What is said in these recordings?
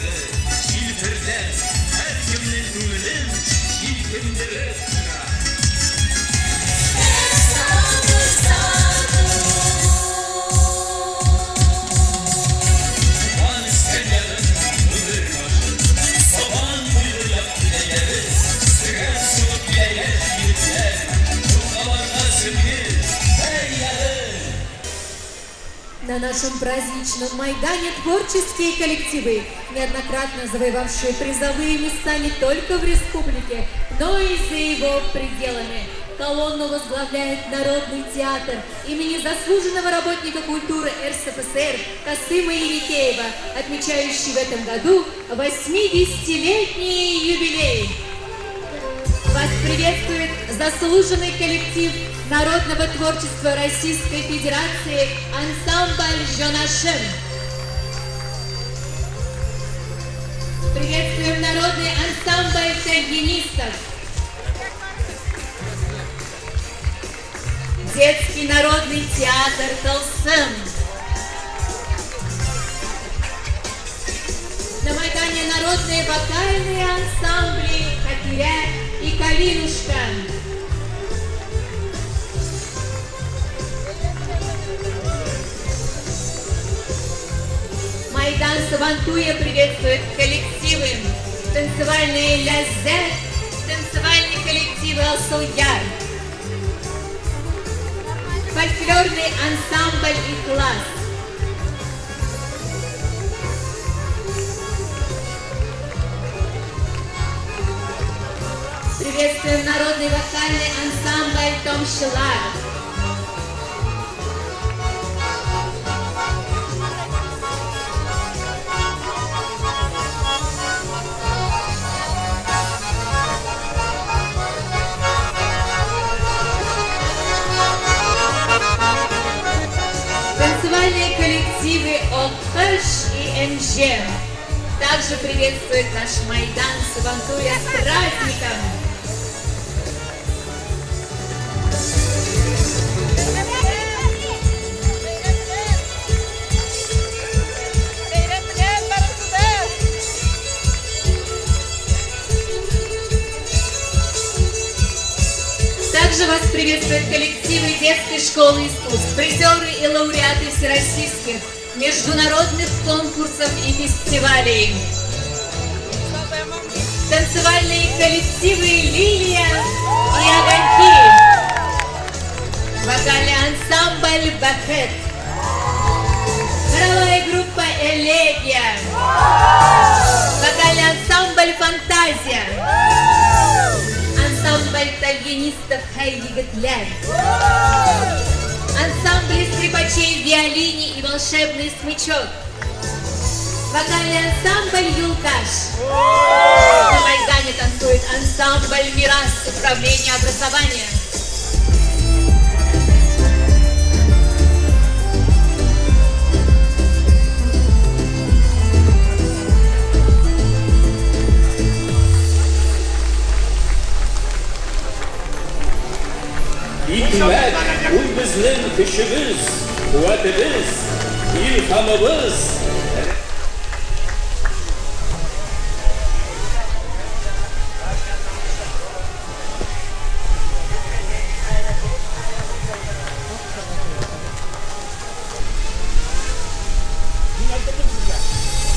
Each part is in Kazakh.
аяғы желпірден әркімнің көңілін желпіндіріп На нашем праздничном Майдане творческие коллективы, неоднократно завоевавшие призовые места не только в республике, но и за его пределами. Колонну возглавляет Народный театр имени заслуженного работника культуры РСФСР Касыма Еникеева, отмечающий в этом году 80-летний юбилей. Вас приветствует заслуженный коллектив народного творчества Российской Федерации ансамбль «Жонашем». Приветствуем народный ансамбль тальянистов. Детский народный театр «Толсым». На Майдане народные вокальные ансамбли «Катеря» и «Калинушка». Майдан Сабантуя приветствует коллективы танцевальные «Лязе», танцевальные коллективы «Алсуяр», фольклорный ансамбль «Ихлас». Приветствуем народный вокальный ансамбль «Томшилар». Танцевальные коллективы «Окхэш» и «МЖ». Также приветствует наш Майдан Сабантуя с праздником! Также вас приветствуют коллективы детской школы искусств, призеры и лауреаты всероссийских, международных конкурсов и фестивалей. Танцевальные коллективы «Лилия» и «Огоньки». Вокальный ансамбль «Бахет». Хоровая группа «Элегия». Вокальный ансамбль «Фантазия». Ансамбль тальянистов «Хай-Еготляль». Ансамбль скрипачей «Виолини» и «Волшебный смычок». Вокальный ансамбль «Юлкаш». На Майдане танцует ансамбль «Мирас» управления образования. Hikmet, ул безнең көчебез, куәтебез, илһамыбыз.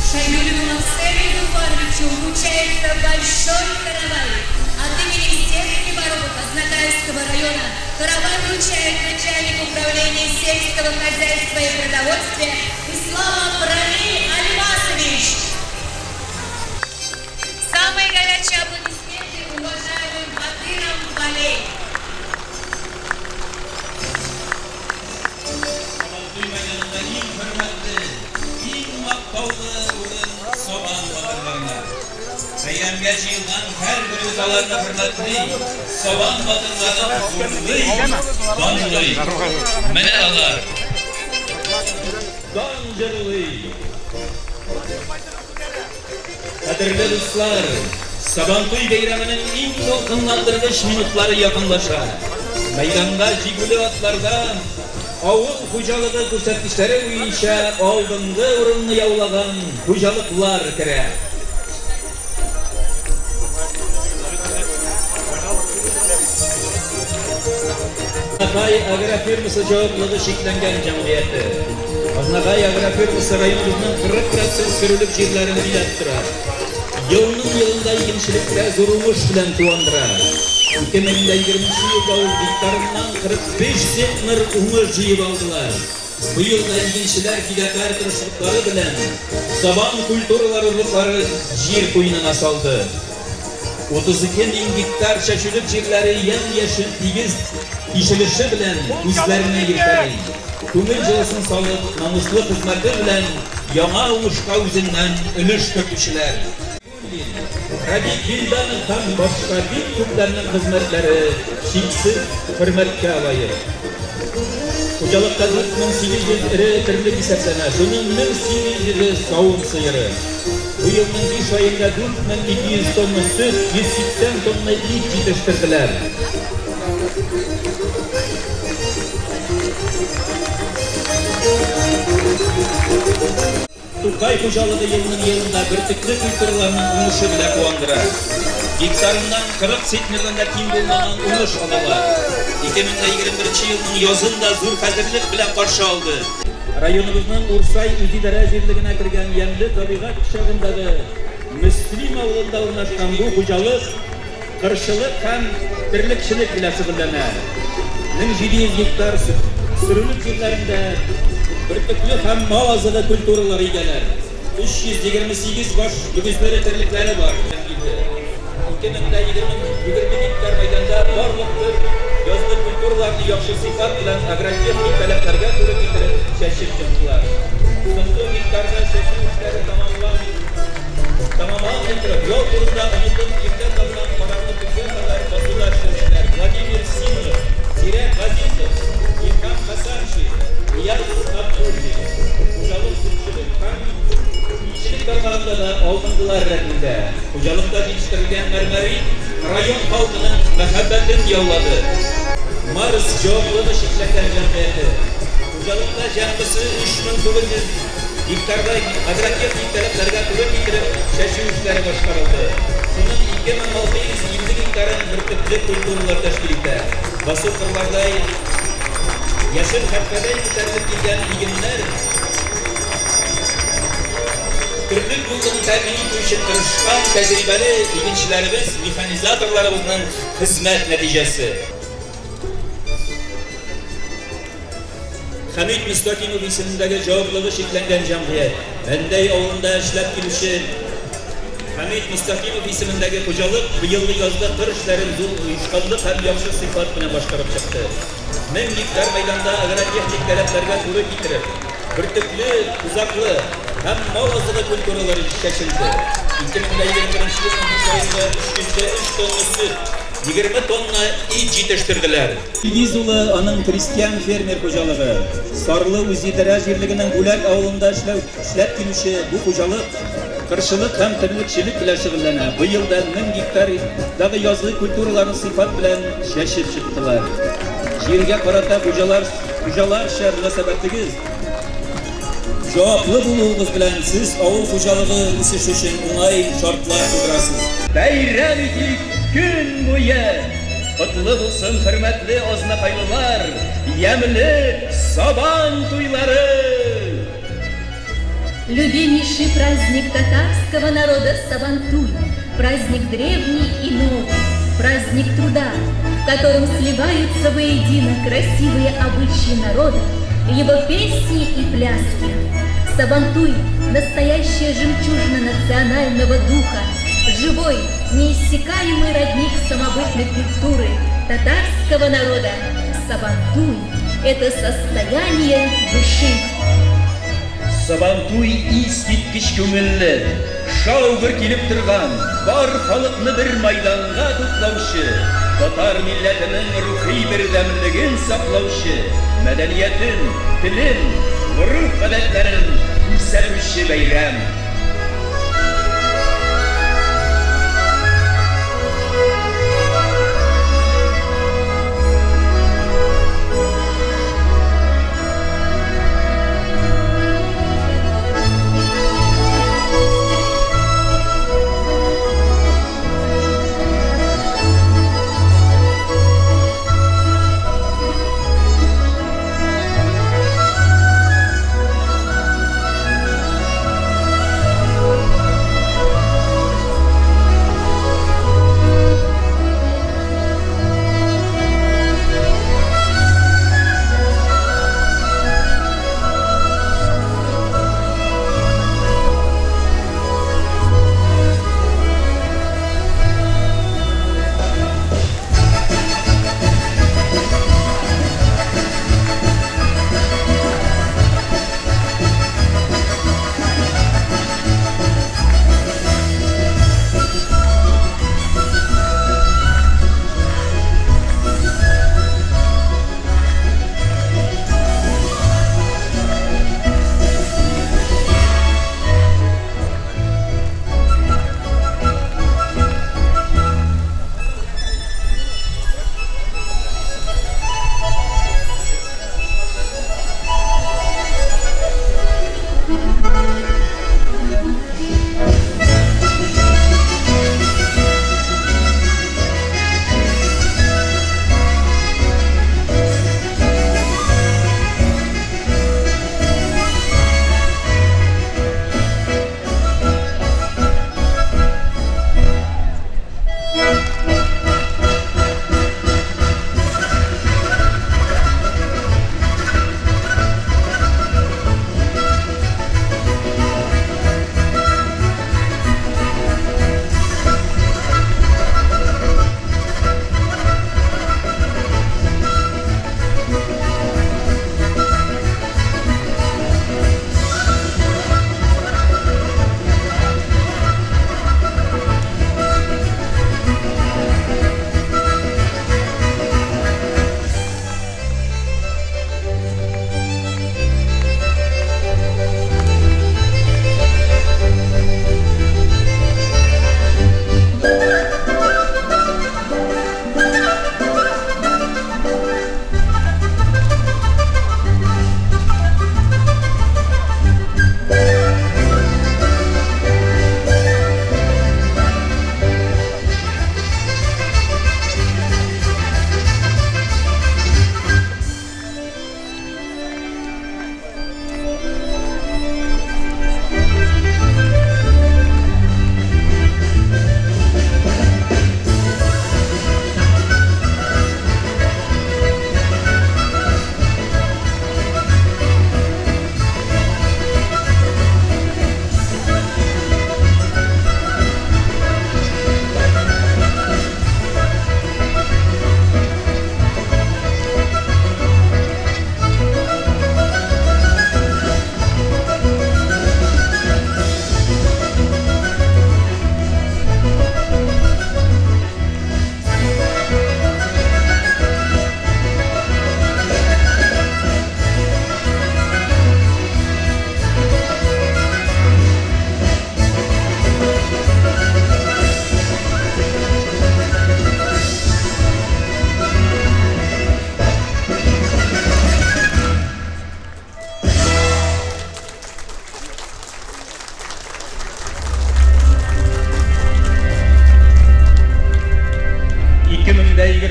Шамилю Максиму Ефановичу вручается большой каравай. От имени всех хлеборобов Азнакаевского района каравай вручает начальник управления сельского хозяйства и продовольствия Исламов Рамиль Альмасович. Самые горячие аплодисменты уважаемым Батырам Валей. Бәйрәмгә җыелган һәр ризаларны хөрмәтлей, Сабан батырларын зурлый, данлый. Менә алар. Дан җырлый. Кадерле дуслар, Сабантуй бәйрәменең иң ялкынландыргыч минутлары якынлаша. Мәйданга җигүле атлардан, Avul xo'jaligi ko'rsatkichlari bo'yicha oldingi o'rinni yaulagan xo'jaliklar kira. Aznaqay agrofirmasi javobligi cheklangan jamiyati. Aznaqay agrofirmasi rayonimizning 40% surilib yerlarini bilib turadi. Yılında ilginçlikler zorunluş bilen tuandırır. 2020 yılda hektarından 45 zentner umur jıyıp aldılar. Bu yılda ilginçler fidakar tırışlıkları bilen saban kulturaları ırlıkları yer koyununa saldı. 32 bin hektar şaşılık yerleri yem-yeşil tigiz işilişi bilen üzlerine yırtadi. Tümül jılısın salıp namuslu hizmeti bilen yana uğuşka üzerinden ülüş kötüşüler. Radik Bildan'ın tam başka bir türlerinin hizmetleri şiksiz hürmetke alayır. Hocalıkta 1800 iri türlük hesaplanır. Şunun 1800'i savun sıyırı. Bu yılın iş ayında 4200 tonu süt, 180 tonu et yetiştirdiler. Turkay Hocalığı yılında birtikli kültürlerinin umuşu bile kuandırar. Hektarından 40 sentnerden kim bulmanan umuş alalar. 2021 yılın yazında zor hazırlık bile karşı aldı. Rayonumuzun Ursay Üzidara zirligine kirgen yemli tabiat kuşağındaki Müslim avlunda ornaşkan bu hocalık, kırşılık hem birlikçilik bile sıvırlanar. 1700 hektar sürülük yerlerinde birlikli hem mağazalı külturaları gelir. 328 baş yüzleri terlikleri var. 2020 hektar meydanda varlıktır. Yazlı külturalarını yaxşı sifat bilen agrotexnik talaplarga to'g'ri keltirib şaşib chiqdilar. So'nggi hektarda şaşib ishlari tamomlantirib, yo'l turida umidin yerda qolgan qoramni turga qadar bosuvlar ishlatishlar. Vladimir Simov, Zirak G'azizov, İlham Hasanchi, Niyaz Abdulli, xo'jalik suvchilik ham ishchilik tarmog'ida da oldingilar ratında. Xo'jalikda yetishtirilgan marmariy rayon xalqining muhabbatini yo'lladi. Mars javobligi sheklangan jamiyati. Xo'jalikda jamisi 3900 hektarda agrotexnik talablarga to'g'ri keltirib shashuv ishlari boshqarildi. Bunun 2620 hektarın birtikli kulturlar tashkil etdi. Bosib qirlarda yashil haftaday ko'tarilib kelgan eginlar turli bulg'un ta'mini uchun tirishgan tajribali eginchilarimiz, mexanizatorlarimizning xizmat natijasi. Hamid Mustaqimov ismidagi javobligi cheklangan jamiyat. Menday ovulida ishlab keluvchi Hamid Mustaqimov ismidagi xo'jalik bu yilgi yozda qir ishlarini zo'r uyushqonlik ham yaxshi sifat bilan boshqarib chiqdi. 1000 hektar maydonda agrotexnik talablarga to'g'ri keltirib, birtikli, uzoqli ham ma'lumotli kulturalar shakildi. 2021 yilda 303 tonna süt, 20 tonna et yetishtirdilar. Ilgizuli onun Kristian fermer xo'jaligi, Sarlı Üzidara yerligining Bular avulida ishlab keluvchi bu xo'jalik qirshiliq ham tirikchilik bilan shug'ullanadi. Bu yilda 1000 hektardagi yozgi kulturalarning sifat bilan shashib chiqdilar. Yerga qarata xo'jalar shartlar sababiga javobli bo'luvimiz bilan siz avul xo'jaligi o'sish uchun o'ng'ay shartlar tug'dirasiz. Bayram etik kun bo'yi qutlu bo'lsin hurmatli oznaqaylılar, yemli saban to'ylari. Любимейший праздник татарского народа Сабантуй, праздник древний и новый, праздник труда, в котором сливаются воедино красивые обычаи народа, его песни и пляски. Сабантуй – настоящая жемчужина национального духа, живой, неиссякаемый родник самобытной культуры татарского народа. Сабантуй – это состояние души. Сабантуй искиткич көңілі, шау бір келіп тұрған, бар халықны бір майданға топлаушы, татар милләтінің рухи бірдәмлігін сақлаушы, мәдәниетін, тілін, ғұрып-ғадәтләрін күрсәтуші бәйрәм.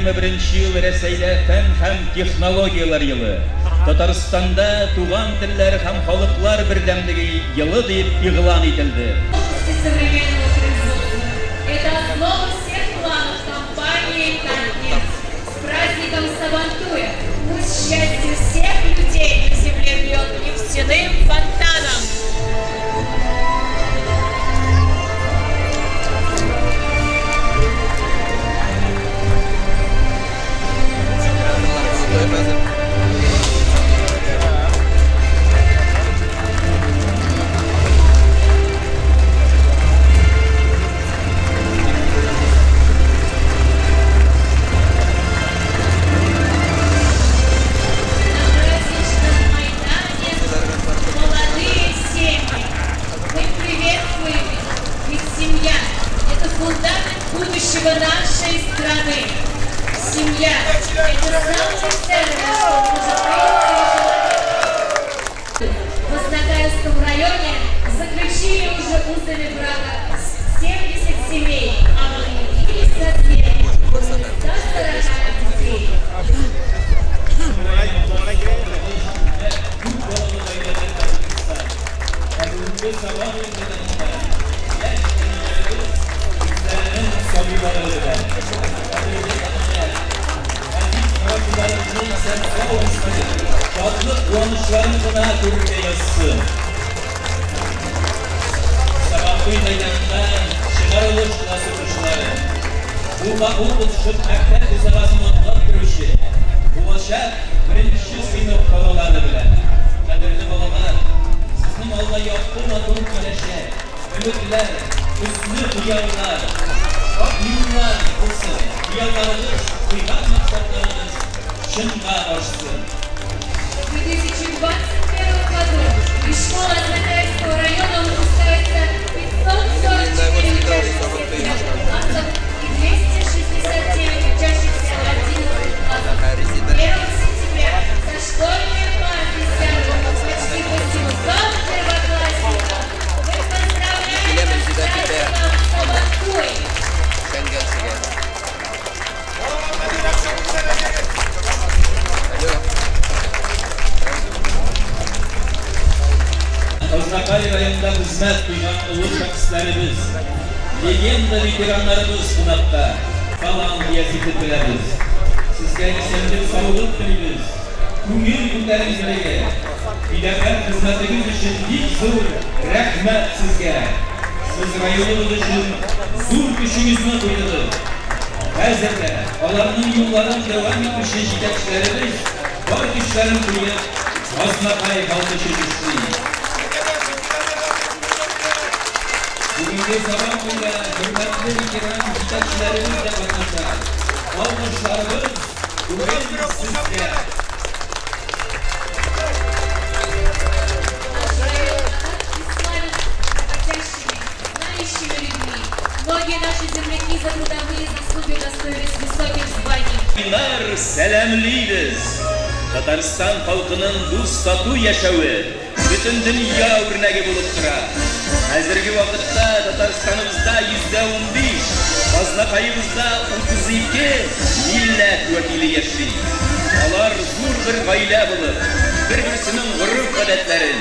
2021 yıl Рәсәйдә фән һәм технологиялар елы. Татарстанда туган телләр һәм халыклар бердәмлеге елы дип игълан ителде. Это основа всех планов компании «Контекст». С праздником Сабантуя! Пусть счастье всех людей на земле бьет нефтяным фонтаном! Нашей страны. Семья – это самое ценное, что может быть. В Возногайском районе заключили уже узами брака 70 семей, а молодились от них более 140 детей. Şadlık kuanışlarını buna görürge yazsın. Sabahlığı meydanından çıkarılış klası kuşları. Bu makul tutuşup məktəb müsabasını otlaq görüşü. Bu başaq birinci sınıf balaları bilen. Kadirli balalar, sizin Allah yaptırmadığım güneşe, ümitler, üstünü duyarlar, bak yıllar olsun, duyarlarınız, duymak maksatlarınız şınğa açsın. В 2021 году из школы Возногайского района выпускается 544 учащихся классов и 269 учащихся 11 классов. 1 сентября за школьные парты сядут почти 800 первоклассников. Мы поздравляем с праздником Сабантуй! Oznakay rayonunda hizmet duygan ulu şahslarımız, legenda veteranlarımız sınavda falan diye fikredilerimiz. Sizge isimli sağlık dilimiz, bugün günlerimizde bilefer hizmetiniz için bir zor rahmet sizge. Siz rayonumuz için zor güçünüzü duyduğunuz. Hazırda alanın yolların devam etmişin şikayetçilerimiz var güçlerin duyup Oznakay halkı çekişti. Bugünkü sabah boyunca hürmetli veteran şikayetçilerimizle katılacak. Alkışlarımız bugün sizde. Многие наши земляки за трудовые заслуги удостоились высоких званий. Bunlar selamlıyız. Tataristan halkının bu statü yaşağı bütün dünya örneği bulup tura. Hazırki vakitte Tataristanımızda %15, Oznakayımızda 32 millet vekili yaşıyor. Onlar zor bir gayle bulup, birbirinin gurur adetlerin,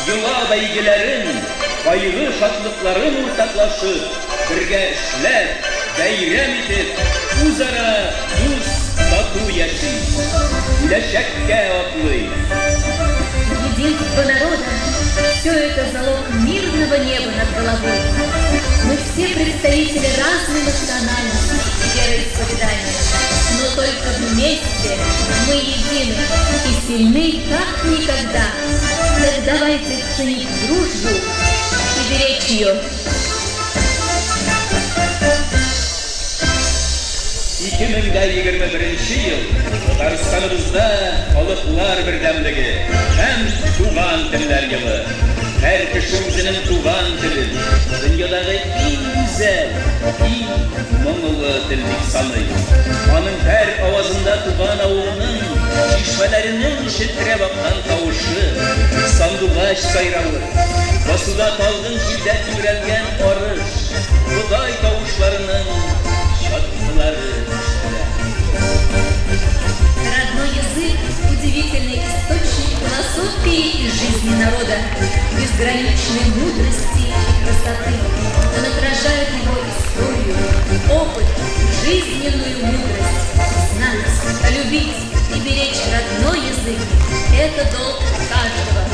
yıla beygilerin, kaygı şatlıkların ortaklaşıp, birge işler, bayram edip, uzara düz statü yaşıyor. Güleşekке atlıyor. Единство народа – все это залог мирного неба над головой. Мы все представители разной национальности и вероисповедания, но только вместе мы едины и сильны как никогда. Так давайте ценить дружбу и беречь ее. 2021 yıl Tataristanımızda halklar birdemligi hem tuğan diller yılı. Her kişimizin tuğan dili dünyadaki en güzel, en mongolu dillik sanıyor. Onun her avazında tuğan avunun şişmelerinin şitre bakan tavuşu, sanduğaç sayralı, basuda talgın şiddet yürelgen arış, buday tavuşlarının şarkıları işte. жизни народа, безграничной мудрости и красоты. Он отражает его историю, опыт, жизненную мудрость. Знать, любить и беречь родной язык – это долг каждого.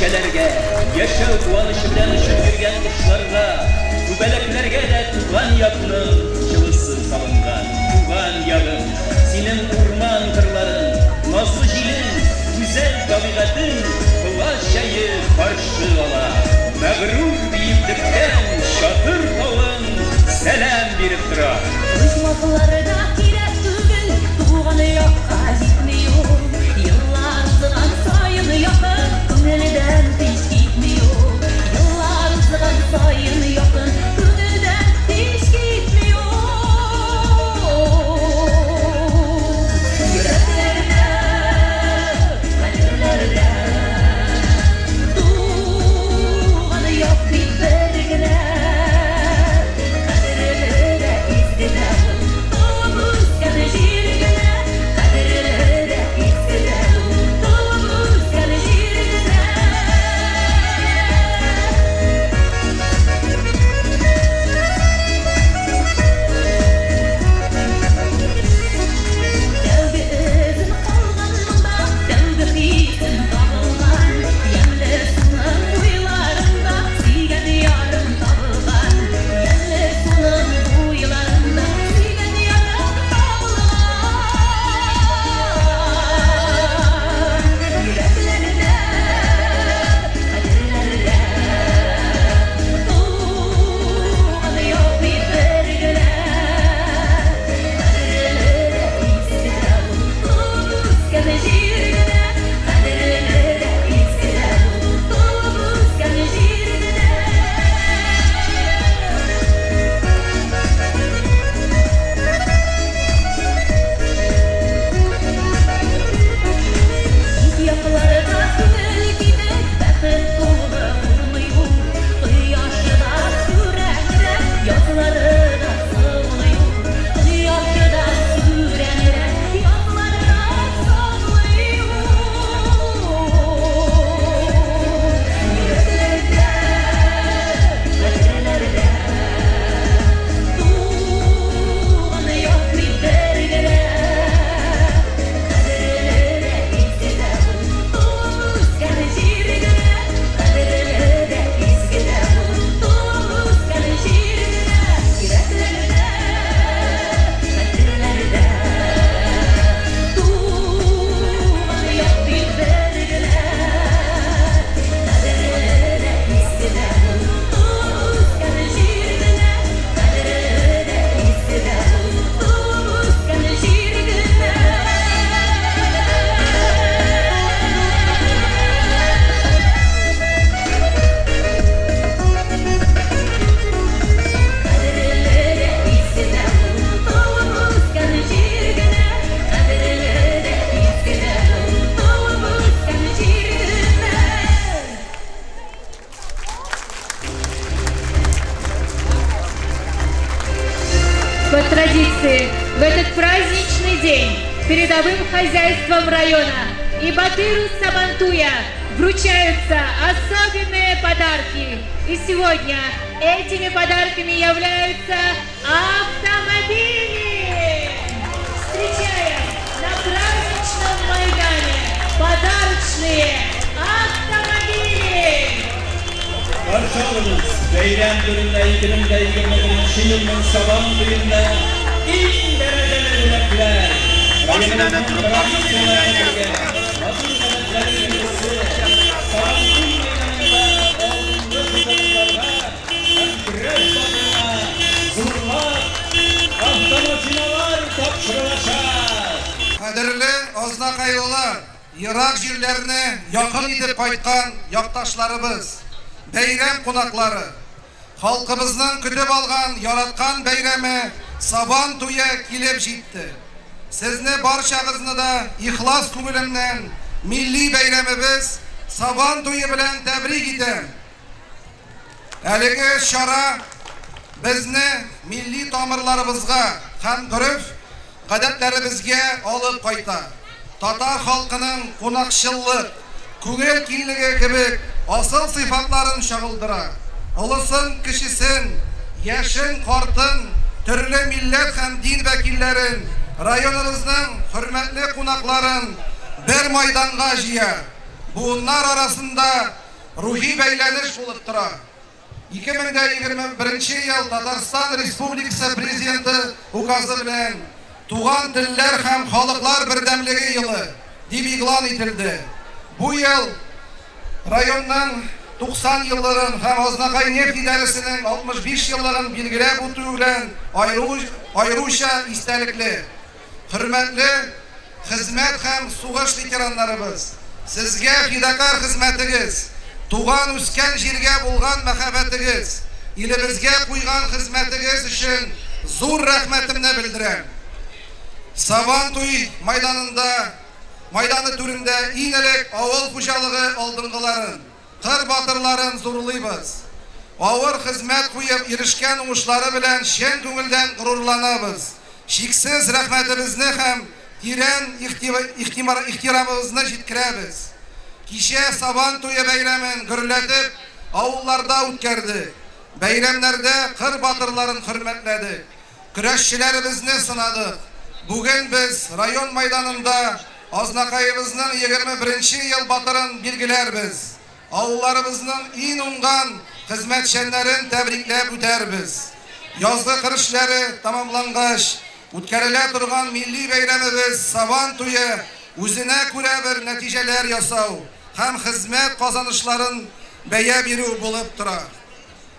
köşelerge, yaşa kuvanışı bilen üşündürgen kuşlarga, bu beleklerge de tuğan yapının çıvısı salıngan. Tuğan yağın, senin urman kırların, nazlı jilin, güzel tabiatın, kıvaş şayı karşı ola. Mağrur büyüklükten şatır tağın, selam berip tura. Uçmaklarda kirek tügün, tuğanı yokka gitmiyor. Yıllar uzagan sayın yakın, könülden hiç gitmiyor. Yıllar uzagan sayın yakın, könülden hiç gitmiyor. Yüreklerde, kalplerde, tuğanı yok bir belgine. По традиции, в этот праздничный день передовым хозяйством района и Батыру Сабантуя вручаются особенные подарки. И сегодня этими подарками являются автомобили. Встречаем на праздничном майдане подарочные автомобили. Barşalımız, Beyran Gölü'nde 2021 yılının Saban Köyü'nde ilk dereceli yönetler. Rayonun tradisyonlarına göre hazır sanatların birisi Saban Köy meydanında olduğunda kutlanırlarla Kongres Bakanı'na zurlar, avtomakinalar tapşırılacak. Kadirli Oznakaylılar, Irak jirlerine yakın edip kaytkan yaktaşlarımız, beyram konakları, halkımızdan kütüp algan, yaratkan beyremi Saban Tuya kilip jitti. Sizni barşağızını da ihlas kuvvetimden milli beyramimiz Saban Tuyu bilen tebrik edem. Әлеге şara bizni milli tamirlarımızga hem görüp гадәтләребезгә алып кайта. Татар халкының кунакчыллык, күңел киңлеге кебек асыл сыйфатларын чагылдыра. Улысын, кешесен, яшен, картын, төрле милләт һәм дин вәкилләрен, районыбызның хөрмәтле кунакларын бер майданга җыя. Bunlar arasında рухи бәйләнеш булып тора. 2021 ел Татарстан Республикасы Президенты указы белән Туган телләр һәм халыклар бердәмлеге елы дип игълан ителде. Бу ел районның 90 елларын һәм Азнакай нефть идарәсенең 65 еллыгын билгеләп үтү белән аеруча истәлекле. Хөрмәтле хезмәт һәм сугыш ветераннарыбыз, сезгә фидакар хезмәтегез, туган үскән җиргә булган мәхәббәтегез, илебезгә куйган хезмәтегез өчен зур рәхмәтемне белдерәм. Сабантуй майданы түрендә иң элек авыл хуҗалыгы алдынгыларын, кыр батырларын зурлыйбыз. Авыр хезмәт куеп ирешкән уңышлары белән чын күңелдән горурланабыз. Шиксез рәхмәтебезне һәм тирән ихтирамыбызны җиткерәбез. Кичә Сабантуй бәйрәмен гөрләтеп, авылларда үткәрдек. Бәйрәмнәрдә кыр батырларын хөрмәтләдек. Көрәшчеләребезне сынадык. Бүген без район майданында Азнакайыбызның 21 ел батырын билгеләрбез. Авылларыбызның иң уңган хезмәтчәннәрен тәбрикләп үтәрбез. Язгы кыр эшләре тамамлангач, үткәрелә торган милли бәйрәмебез Сабантуе үзенә күрә бер нәтиҗәләр ясау һәм хезмәт казанышларын бәя бирү булып тора.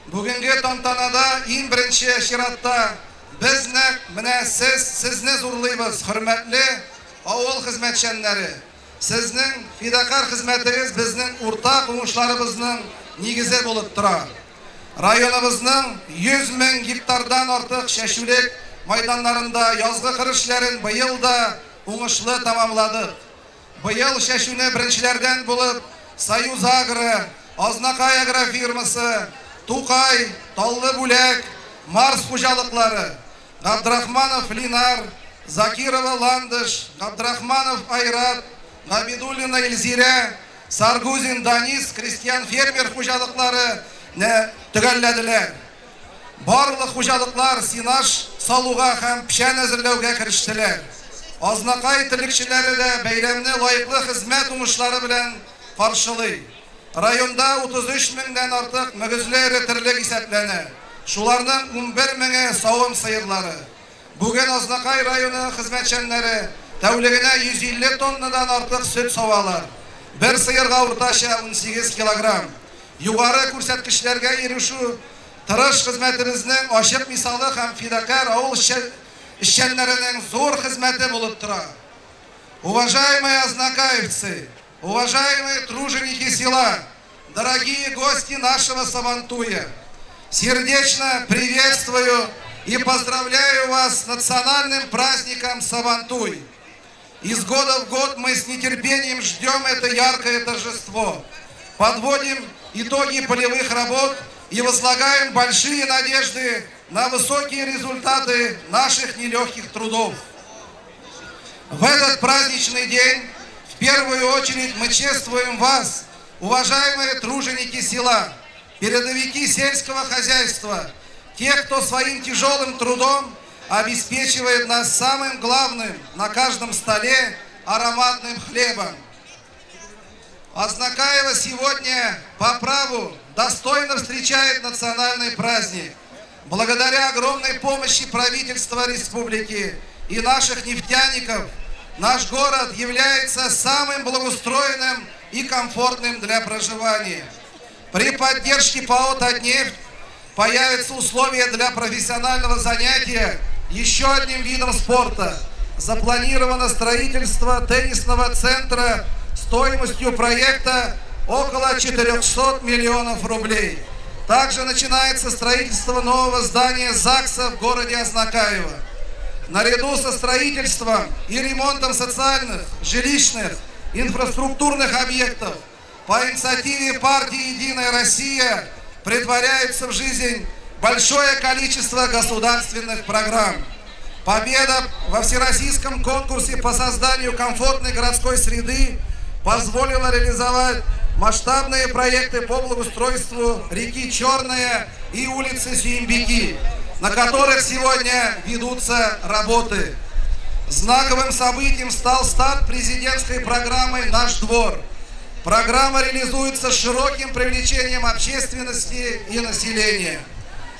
Бүгенге тантанада иң беренче чиратта без менә сезне зурлыйбыз, хөрмәтле авыл хезмәтчәннәре. Сезнең фидакар хезмәтегез безнең уртак уңышларыбызның нигезе булып тора. Районыбызның 100 мең гектардан артык шәшүлек майданнарында язгы кыр эшләрен быел да уңышлы тамамладык. Быел шәшүне беренчеләрдән булып Союз Агро, Азнакай агрофирмасы, Тукай, Таллы Бүләк, Марс хуҗалыклары, Габдрахманов Линар, Закирова Ландыш, Габдрахманов Айрат, Габидуллина Эльзирә, Саргузин Данис крестьян-фермер хуҗалыклары төгәлләделәр. Барлык хуҗалыклар синаж салуга һәм печән әзерләүгә керештеләр. Азнакай телекчеләре дә бәйрәмне лаеклы хезмәт уңышлары белән каршылый. Районда 33 меңдән артык мөгезле терлек исәпләнә. Шуларның 11 меңе савым сыерлары. Бүген Азнакай районы хезмәтчәннәре тәүлегенә 150 тоннадан артык сөт савалар. Бер сыерга уртача 18 килограмм. Югары күрсәткечләргә ирешү тырыш хезмәтебезнең ачык мисалы һәм фидакар авыл эшчәннәренең зур хезмәте булып тора. Уважаемые азнакаевцы, уважаемые труженики села, дорогие гости нашего Сабантуя, сердечно приветствую и поздравляю вас с национальным праздником Сабантуй. Из года в год мы с нетерпением ждем это яркое торжество, подводим итоги полевых работ и возлагаем большие надежды на высокие результаты наших нелегких трудов. В этот праздничный день в первую очередь мы чествуем вас, уважаемые труженики села, передовики сельского хозяйства, тех, кто своим тяжелым трудом обеспечивает нас самым главным на каждом столе ароматным хлебом. Азнакаево сегодня по праву достойно встречает национальный праздник. Благодаря огромной помощи правительства республики и наших нефтяников наш город является самым благоустроенным и комфортным для проживания. При поддержке ПАО «Татнефть» появятся условия для профессионального занятия еще одним видом спорта. Запланировано строительство теннисного центра стоимостью проекта около 400 миллионов рублей. Также начинается строительство нового здания ЗАГСа в городе Азнакаево. Наряду со строительством и ремонтом социальных, жилищных, инфраструктурных объектов по инициативе партии «Единая Россия» претворяется в жизнь большое количество государственных программ. Победа во всероссийском конкурсе по созданию комфортной городской среды позволила реализовать масштабные проекты по благоустройству реки Черная и улицы Сюембики, на которых сегодня ведутся работы. Знаковым событием стал старт президентской программы «Наш двор». Программа реализуется с широким привлечением общественности и населения.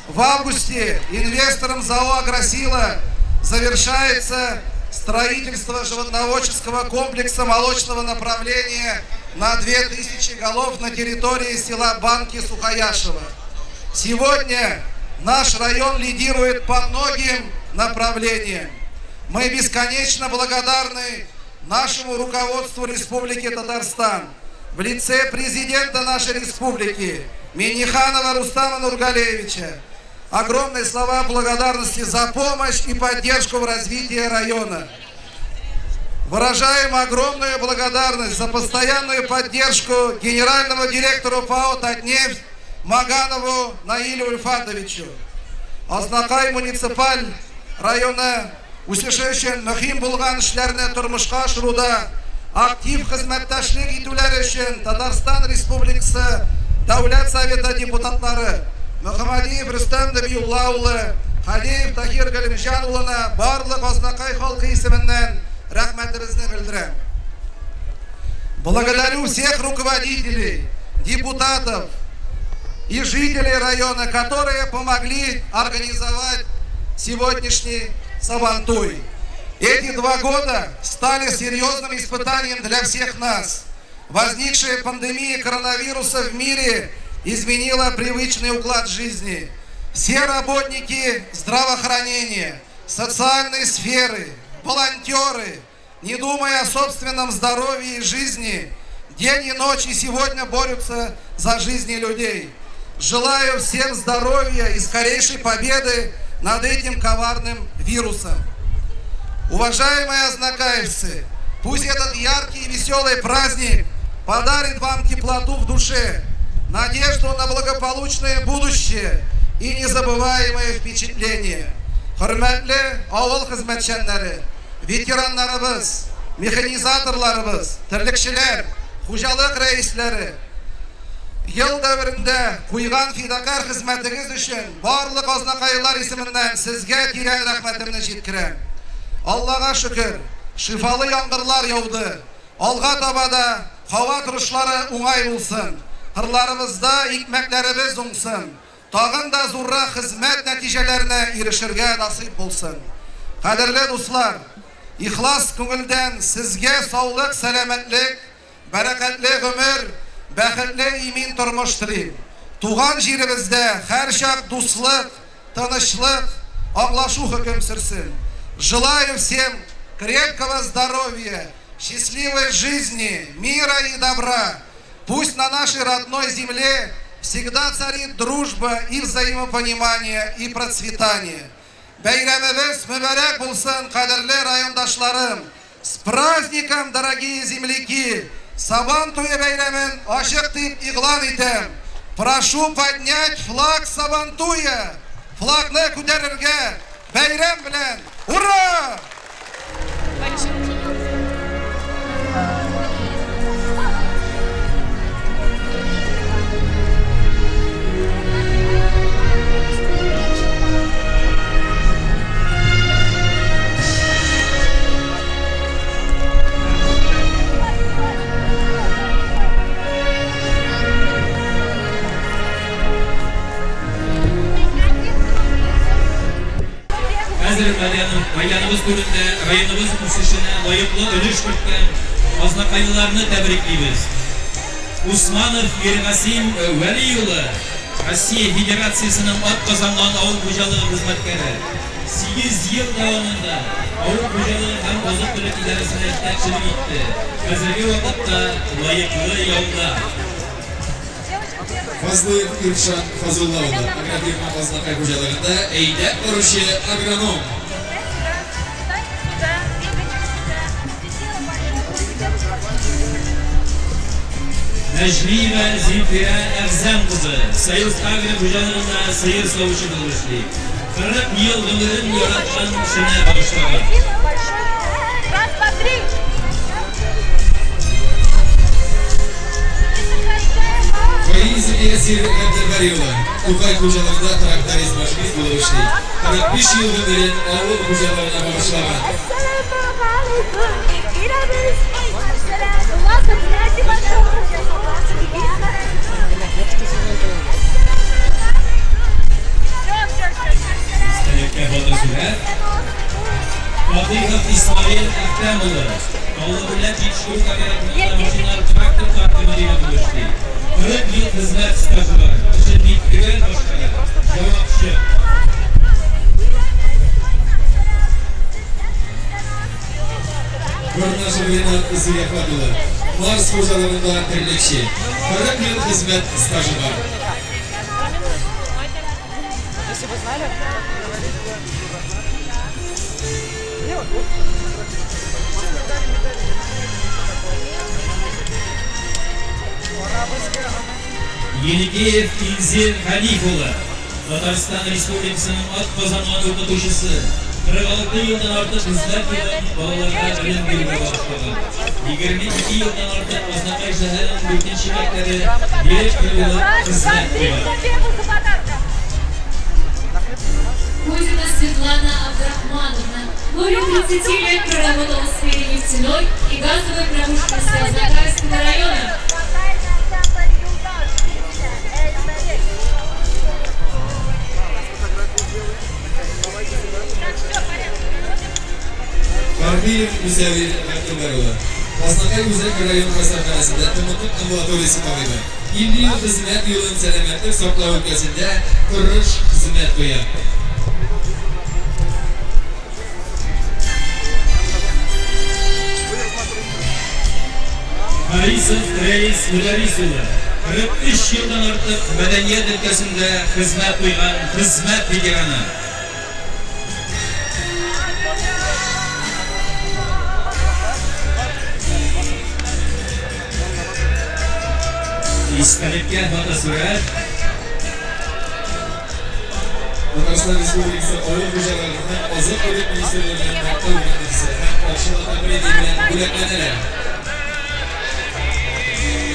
В августе инвестором ЗАО «Агросила» завершается строительство животноводческого комплекса молочного направления на 2000 голов на территории села Банки Сухояшево. Сегодня наш район лидирует по многим направлениям. Мы бесконечно благодарны нашему руководству Республики Татарстан в лице президента нашей республики Минниханова Рустама Нургалеевича. Огромные слова благодарности за помощь и поддержку в развитии района. Выражаем огромную благодарность за постоянную поддержку генеральному директору ПАО «Татнефть» Маганову Наилю Ульфатовичу. Азнакай муниципаль района үсешен мөһим булган эшләрне тормышка ашыруда актив хезмәттәшлек итүләре өчен Татарстан Республикасы Дәүләт Советы депутатлары Мөхәммәдиев Рөстәм Нәбиулла улы, Халиев Тахир Галимҗан улына барлык Азнакай халкы исеменнән рәхмәтебезне белдерәм. Благодарю всех руководителей, депутатов и жителей района, которые помогли организовать сегодняшний Сабантуй. Эти 2 года стали серьезным испытанием для всех нас. Возникшая пандемия коронавируса в мире изменила привычный уклад жизни. Все работники здравоохранения, социальной сферы, волонтеры, не думая о собственном здоровье и жизни, день и ночь и сегодня борются за жизни людей. Желаю всем здоровья и скорейшей победы над этим коварным вирусом. Уважаемые азнакаевцы, пусть этот яркий и веселый праздник подарит вам теплоту в душе, надежду на благополучное будущее и незабываемые впечатления. Хөрмәтле авыл хезмәтчәннәре, ветераннарыбыз, механизаторларыбыз, терлекчеләр, хуҗалык рәисләре, ел дәверендә куйган фидакар хезмәтегез өчен барлык азнакайлар исеменнән сезгә тирән рәхмәтемне җиткерәм. Аллага шөкер, шифалы яңгырлар яуды. Алга таба да һава торышлары уңай булсын. Кырларыбызда икмәкләребез уңсын. Тагын да зуррак хезмәт нәтиҗәләренә ирешергә насыйп булсын. Кадерле дуслар, ихлас күңелдән сезгә саулык, сәламәтлек, бәрәкәтле гомер, бәхетле имин тормыш телим. Туган җиребездә һәрчак дуслык, тынычлык, аңлашу хөкем сөрсен. Желаю всем крепкого здоровья, счастливой жизни, мира и добра. Пусть на нашей родной земле всегда царит дружба и взаимопонимание и процветание. Бәйрәмебез мөбарәк булсын, кадерле райондашларым. С праздником, дорогие земляки! Сабантуй бәйрәмен ачык дип игълан итәм. Прошу поднять флаг Сабантуя. Флагны күтәрергә. Бәйрәм белән! Ура! Майданыбыз түрінде районыбыз үсешенә лайыклы өлеш керткән азнакайларны тәбриклибез. Усманов Ергасим Вәли улы, Россия Федерациясының атказанган авыл хуҗалыгы хезмәткәре, 8 ел дәвамында авыл хуҗалыгы һәм азык-төлек идарәсенә җитәкчелек итте. Хәзерге вакытта лайыклы яулда. Фазлыев Иршан Фазулла улы, агрофирма Азнакай хуҗалыгында әйдәп баручы агроном. Нәҗмиева Зинфира Әгзәм кызы, Союз агро хуҗалыгында сыер савучы булып эшли. 40 ел гомерен яраткан эшенә багышлаган. Фаиз Ясир Габдулбари улы, Тукай хуҗалыгында тракторист машинист булып эшли. 45 ел гомерен авыл хуҗалыгына багышлаган. Assalamu alaikum. Aktamoğlu. Oğlu bilen yetiştiruv kabinetlerinden maşinlar traktör takdimiyle buluştu. 40 yıl hizmet stajı var. İşin bitkiler başkanı. Cevapçı. Görünüşü bilen kızı yapadılar. Mars hocalarında birlikşi. 40 yıl hizmet stajı var. Yenikiyev İnzir Halifoğlu. Tataristan Respublikası'nın at kazanma öğretişisi. 46 yıldan artık hizmet yılan balalarına bilim bölümü başladı. 22 yıldan artık Aznakay şehirinin bütün şirketleri direkt yılı hizmet yılan. Кузина Светлана Абдрахмановна более 30 лет проработала в сфере нефтяной и газовой промышленности Азнакайского района. Karbiyev Müzevir Akılbaroğlu. Aznakay Müzevir Rayon Kasarxanasında Tumutuk Ambulatoriyasi tabibi. 50 yıl hizmet yılın selametlik saqlav ülkesinde qurilish xizmat qo'yapti. Harisov Reis Müderrisoğlu. 43 yıldan artık medeniyet ülkesinde hizmet duygan hizmet veteranı. İstenetken fotosurat. Tataristan Respublikası Oyun Hocalarından Azık Öğret Ministerleri'nin Makta Öğretmesi Akşamada Belediye'den bulaklanırlar.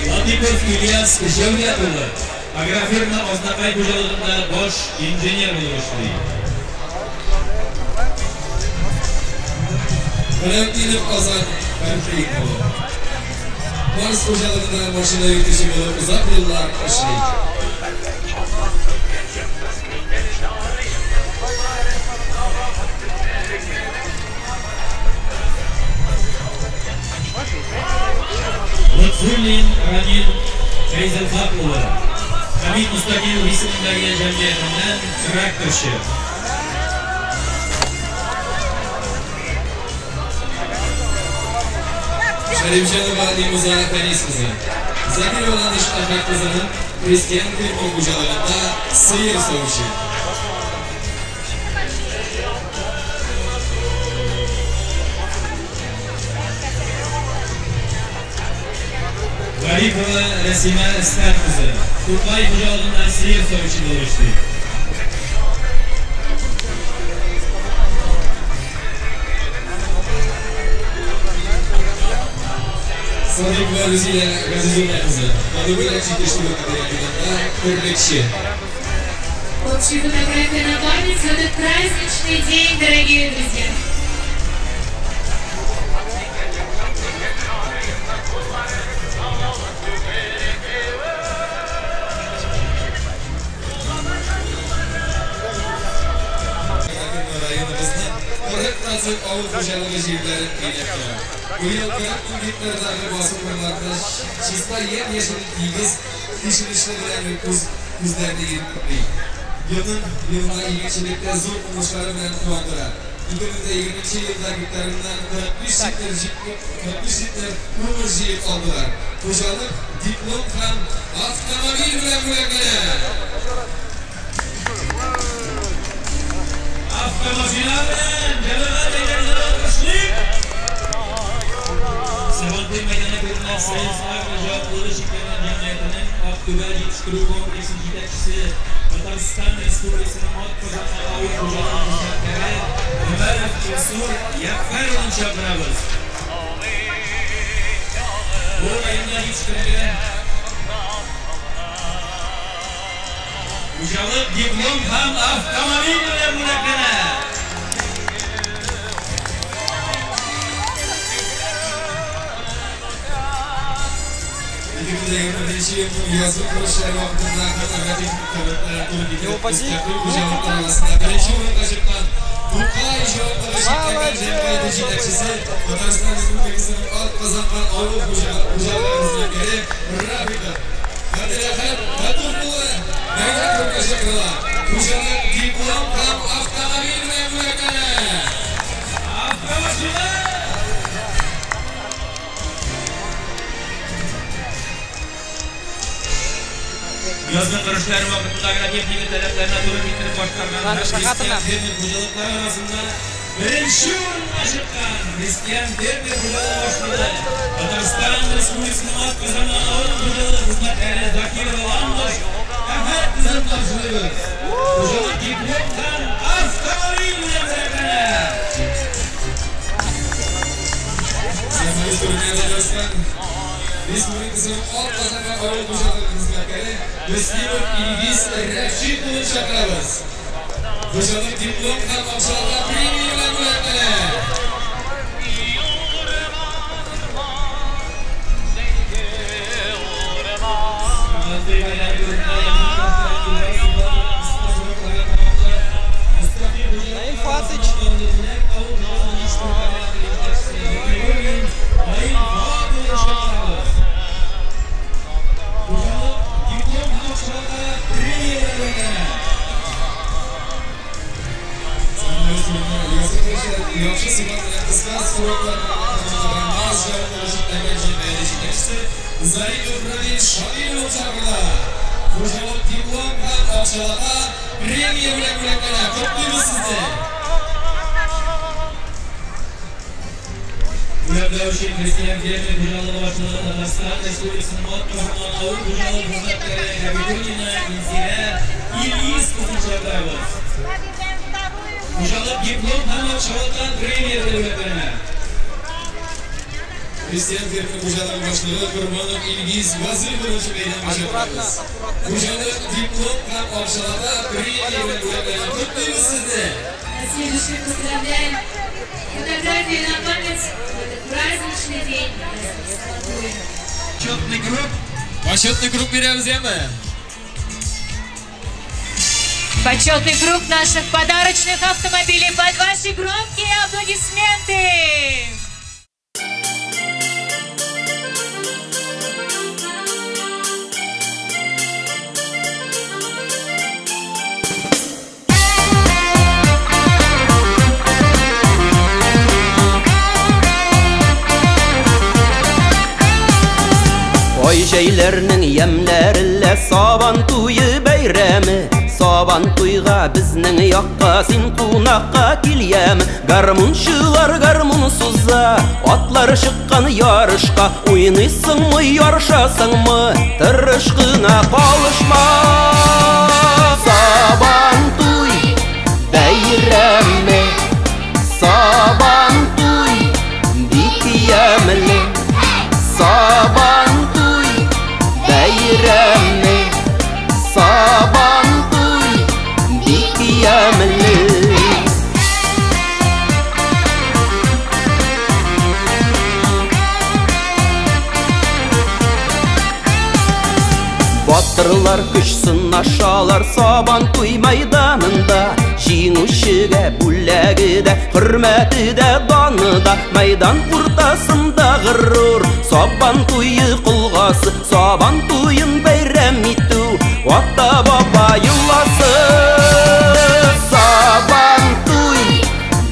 Latipov İlyas Jevdetoğlu. Agrofirma Aznakay hocalarında boş injener buluştu. Valentinov Azad Farfrikoğlu. Mars hocalarında maşina yürütüşü yolu uzak yıllar işleydi. Lütfüllin Ranin Feyzelfakoğlu. Hamid Müstakil isimindagi jamiyatinden traktörçü. Şerifjanova Limuza Feniz kızı. Zakir olan iş Ahmet kızının Hristiyan firma hocalarında sıyır soğuşu. Garipova Resime Esmer kızı. Turgay Hocaoğlu'ndan sıyır soğuşu oluştu. Sadık Varüzi'yle Gazizullah kızı. Madubuyla çekiştiği kategoriyasında Kırlıkçı. Общая фотография на память в этот праздничный день, дорогие друзья. Rayonimizda 40% avul xo'jaligi yerlari e'lon Bu yıl 40 hektarlardagi bosim o'rinlarida chista yem-yashil egiz teshilishlar bilan ko'zlarni yirtdi. Yılına ilginçlikte zo'r ulushlari bilan quvontiradi. 2020 yılda hektarından 45 hektar ko'mir yig'ib oldilar. Xo'jalik diplom ham avtomobil bilan bo'laklanadi. Avtomobillardan jalalar deganlar qishlik. Savodbek maydonida ko'rinan Sayis Agro Shiklan jamiyatining Aqto'ba yetishtiruv kompleksi yetakchisi Tatariston Respublikasining ot qozonma avil xo'jaligi xizmatkori Umarov Jasur Yakfarovni chaqiramiz. Bu rayonda yetishtirilgan xo'jalik diplom ham avtomobil bilan bo'laklanadi. Yazık kuruluşları vaktinde Akatik Kuvvetler Kurulu'nun hocalıklar arasında birinci oyun kaçırtan Turkay Javoblығы шектелген жәрмейді жетекшісі Татарстан Республикасының Ат Қазанған ауыл қожалығы қызметкері Рафиков Қадырахат Қатурқұлы Майдан көрме шақырыла қожалық диплом һәм автомобиль мәмләкәне Автомашина Yazgın kırışları vakıtında техника talепlerine doğru getirip başkargan Hristiyan fermer hocalıklar arasında birinci orun'a çıkan Hristiyan fermer hocalığı başlığı Tatarstan Respublikası'nın At Kazangan Ağır Hocalığı hizmetleri Zakirova Anlaş Ahmet Kızın karşılığı Hocalık diplomdan avtomobil memlekene Sayın Türkiye'de Gözden Respublikası'nın At Kazangan Ağır Hocalığı hizmetleri Müslüman İlgiz Rəşid Ulu çağırırız. Hocalık diplom һәм акчаларга премиялар бүләкләнә. Yaxşı sıfatlar kıskan suratlar naz javoblarını təməlcilməli жетекçisi Zaydov Ravil Şabilov çağırırlar. Hocalık diplom һәм акчаларга премия бүләкләнә. Котлыйбыз sizdə. Uyandığı Hristiyan fermer hocalığı başlığı Tatarstan Respublikası'nın At Kazangan Ağır Hocalığı hizmetleri Kapitolina İnzire İlgiz kızın çağırırız. Hocalık diplom һәм акчаларга премия бүләкләнә. Hristiyan fermer hocalığı başlığı Kurbanov İlgiz Vazir Buruncu Meydan'a çağırırız. Hocalık diplom һәм акчаларга премия бүләкләнә. Котлыйбыз sizdə. Следующих поздравляем. Фотографии на память в этот праздничный день. Почетный круг береміз емі? Почетный круг наших подарочных автомобилей под ваши громкие аплодисменты. Oy şeylerinin yemlerille saban tuyu beyremi Saban tuyga bizning yoqqa sen qunaqqa kilyem Garmunchilar garmunsuzza Atlar chiqqan yarışqa O'ynaysingmi yarışasingmi Tirishqina qolishma Saban tuy beyremi Saban tuy bikyemli Saban tuy beyremi Saban tuy bikyemli Batırlar күшсін ашалар Saban tuy майданында Жеңушіге бүләгіде Хүрмәтіде даныда Майдан ортасында ғырур Saban tuyu құлғасы Saban tuyын бәйрәм иту Ата баба юласы Saban tuy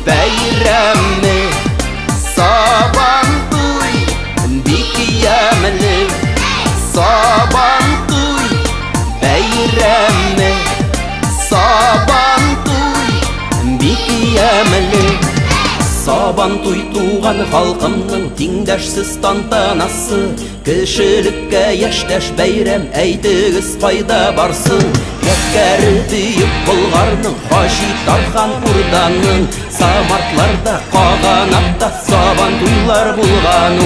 бәйрәмі Saban tuy bikyemli Saban tuy beyremi Saban tuy bikyemli Saban tuy tuğan halkımның тиңдәшсез тантанасы Кешелеккә яшьтәш бәйрәм әйтегез кайда барсын Яккәре бөек Болгарның Хаҗи Тархан Урданның Самартларда каганатта Saban туйлар булган